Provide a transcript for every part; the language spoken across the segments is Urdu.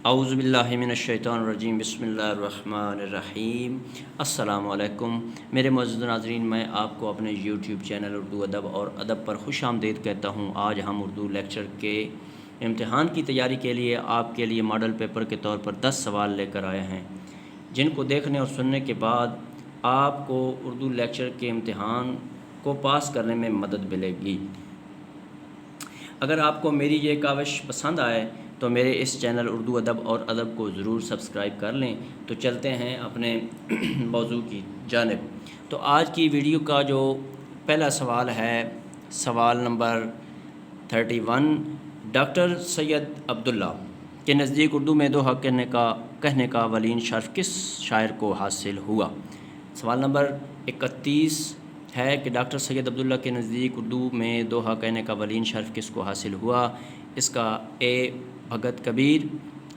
اعوذ باللہ من الشیطان الرجیم، بسم اللہ الرحمن الرحیم۔ السلام علیکم میرے معزز ناظرین، میں آپ کو اپنے یوٹیوب چینل اردو ادب اور ادب پر خوش آمدید کہتا ہوں۔ آج ہم اردو لیکچر کے امتحان کی تیاری کے لیے آپ کے لیے ماڈل پیپر کے طور پر 10 سوال لے کر آئے ہیں، جن کو دیکھنے اور سننے کے بعد آپ کو اردو لیکچر کے امتحان کو پاس کرنے میں مدد ملے گی۔ اگر آپ کو میری یہ کاوش پسند آئے تو میرے اس چینل اردو ادب اور ادب کو ضرور سبسکرائب کر لیں۔ تو چلتے ہیں اپنے موضوع کی جانب۔ تو آج کی ویڈیو کا جو پہلا سوال ہے، سوال نمبر 31، ڈاکٹر سید عبداللہ کے نزدیک اردو میں دوہا کہنے کا اولین شرف کس شاعر کو حاصل ہوا؟ سوال نمبر 31 ہے کہ ڈاکٹر سید عبداللہ کے نزدیک اردو میں دوہا کہنے کا اولین شرف کس کو حاصل ہوا؟ اس کا اے بھگت کبیر،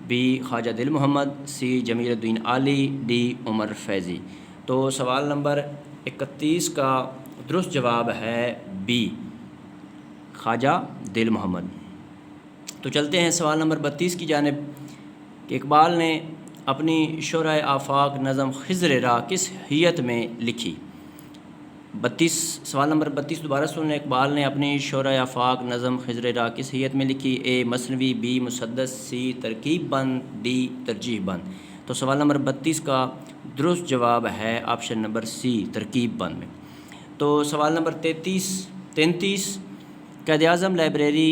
بی خواجہ دل محمد، سی جمیل الدین عالی، ڈی عمر فیضی۔ تو سوال نمبر 31 کا درست جواب ہے بی خواجہ دل محمد۔ تو چلتے ہیں سوال نمبر 32 کی جانب کہ اقبال نے اپنی شعرۂ آفاق نظم خضر راہ کس حیت میں لکھی؟ سوال نمبر 32 دوبارہ سنیں۔ اقبال نے اپنی شعرۂ آفاق نظم خضر راہ کس حیت میں لکھی؟ اے مثنوی، بی مسدس، سی ترکیب بند، ڈی ترجیح بند۔ تو سوال نمبر 32 کا درست جواب ہے آپشن نمبر سی، ترکیب بند میں۔ تو سوال نمبر 33، قائد اعظم لائبریری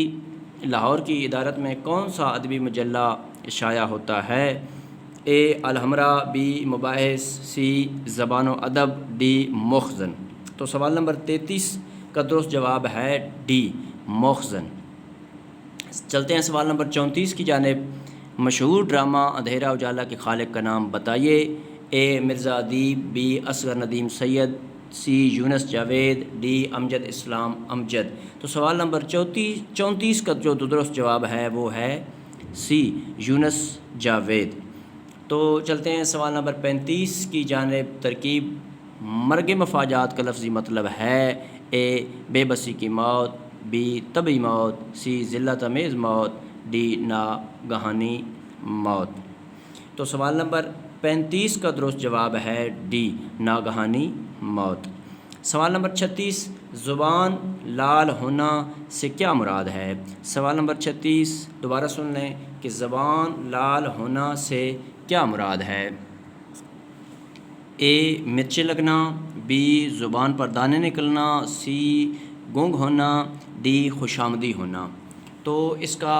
لاہور کی ادارت میں کون سا ادبی مجلہ شائع ہوتا ہے؟ اے الحمرا، بی مباحث، سی زبان و ادب، ڈی مخزن۔ تو سوال نمبر 33 کا درست جواب ہے ڈی مخزن۔ چلتے ہیں سوال نمبر 34 کی جانب۔ مشہور ڈرامہ اندھیرا اجالا کے خالق کا نام بتائیے۔ A Mirza Adeeb, B Asghar Nadeem Syed, C Younus Javed, D Amjad Islam Amjad. تو سوال نمبر 34 کا جو درست جواب ہے وہ ہے سی یونس جاوید۔ تو چلتے ہیں سوال نمبر 35 کی جانب۔ ترکیب مرگ مفاجات کا لفظی مطلب ہے؟ اے بے بسی کی موت، بی طبعی موت، سی ذلت آمیز موت، ڈی ناگہانی موت۔ تو سوال نمبر 35 کا درست جواب ہے ڈی ناگہانی موت۔ سوال نمبر 36، زبان لال ہونا سے کیا مراد ہے؟ سوال نمبر 36 دوبارہ سن لیں کہ زبان لال ہونا سے کیا مراد ہے؟ اے مرچیں لگنا، بی زبان پر دانے نکلنا، سی گونگ ہونا، ڈی خوشامدی ہونا۔ تو اس کا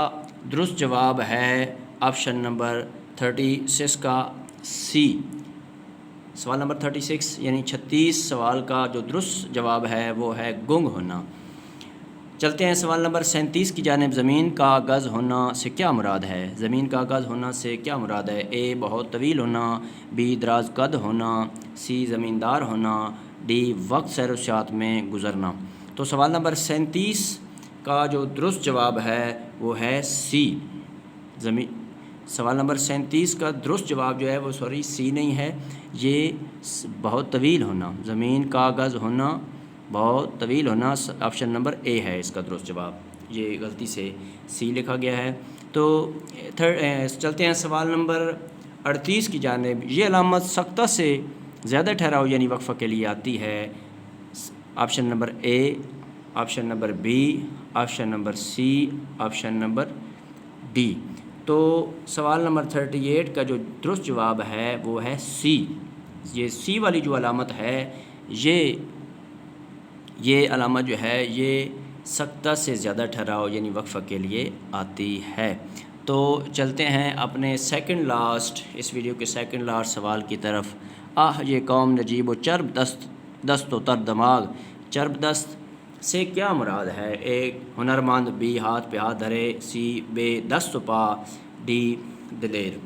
درست جواب ہے آپشن نمبر 36 کا سی۔ سوال نمبر 36 یعنی 36 سوال کا جو درست جواب ہے وہ ہے گونگ ہونا۔ چلتے ہیں سوال نمبر 37 کی جانب۔ زمین کا آغاز ہونا سے کیا مراد ہے؟ زمین کا آغاز ہونا سے کیا مراد ہے؟ اے بہت طویل ہونا، بی دراز قد ہونا، سی زمیندار ہونا، ڈی وقت سیر و سیاحت میں گزرنا۔ تو سوال نمبر 37 کا جو درست جواب ہے وہ ہے سی سوال نمبر 37 کا درست جواب جو ہے وہ سی نہیں ہے، یہ بہت طویل ہونا، زمین کا آغاز ہونا بہت طویل ہونا، آپشن نمبر اے ہے اس کا درست جواب، یہ غلطی سے سی لکھا گیا ہے۔ تو چلتے ہیں سوال نمبر 38 کی جانب۔ یہ علامت سکتہ سے زیادہ ٹھہراؤ یعنی وقفہ کے لیے آتی ہے؟ Option number A, option number B, option number C, option number D. تو سوال نمبر 38 کا جو درست جواب ہے وہ ہے سی۔ یہ سی والی جو علامت ہے یہ علامت جو ہے یہ سکتہ سے زیادہ ٹھہراؤ یعنی وقفہ کے لیے آتی ہے۔ تو چلتے ہیں اپنے اس ویڈیو کے سیکنڈ لاسٹ سوال کی طرف۔ یہ قوم نجیب و چرب دست و تر دماغ، چرب دست سے کیا مراد ہے؟ ایک ہنرمند، بی ہاتھ پہ ہاتھ دھرے، سی بے دست و پا، ڈی دلیر۔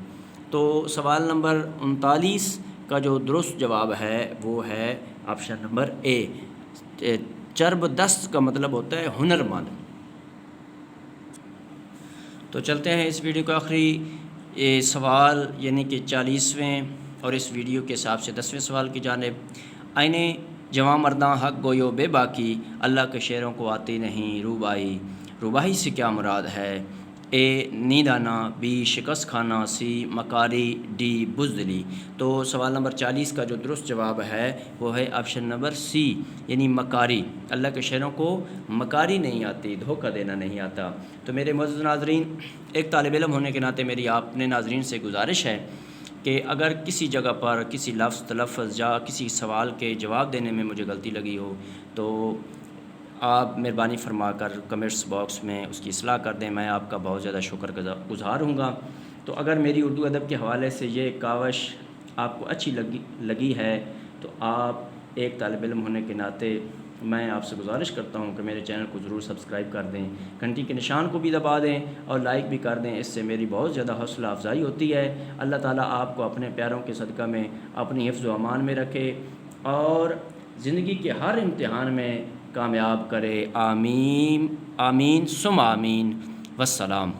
تو سوال نمبر 39 کا جو درست جواب ہے وہ ہے آپشن نمبر اے۔ چرب دست کا مطلب ہوتا ہے ہنرمند۔ تو چلتے ہیں اس ویڈیو کا آخری سوال یعنی کہ 40ویں اور اس ویڈیو کے حساب سے 10ویں سوال کی جانب۔ آئینے جواں مرداں حق گویو بے باکی، اللہ کے شعروں کو آتی نہیں روبائی، روبائی سے کیا مراد ہے؟ اے نیند آنا، بی شکست کھانا، سی مکاری، ڈی بزدلی۔ تو سوال نمبر 40 کا جو درست جواب ہے وہ ہے آپشن نمبر سی، یعنی مکاری۔ اللہ کے شہروں کو مکاری نہیں آتی، دھوکہ دینا نہیں آتا۔ تو میرے معزز ناظرین، ایک طالب علم ہونے کے ناطے میری آپ نے ناظرین سے گزارش ہے کہ اگر کسی جگہ پر کسی لفظ، تلفظ یا کسی سوال کے جواب دینے میں مجھے غلطی لگی ہو تو آپ مہربانی فرما کر کمنٹس باکس میں اس کی اصلاح کر دیں، میں آپ کا بہت زیادہ شکر گزار ہوں گا۔ تو اگر میری اردو ادب کے حوالے سے یہ کاوش آپ کو اچھی لگی ہے تو آپ ایک طالب علم ہونے کے ناطے میں آپ سے گزارش کرتا ہوں کہ میرے چینل کو ضرور سبسکرائب کر دیں، گھنٹی کے نشان کو بھی دبا دیں اور لائک بھی کر دیں، اس سے میری بہت زیادہ حوصلہ افزائی ہوتی ہے۔ اللہ تعالیٰ آپ کو اپنے پیاروں کے صدقہ میں اپنی حفظ و امان میں رکھے اور زندگی کے ہر امتحان میں کامیاب کرے، آمین آمین ثم آمین، والسلام۔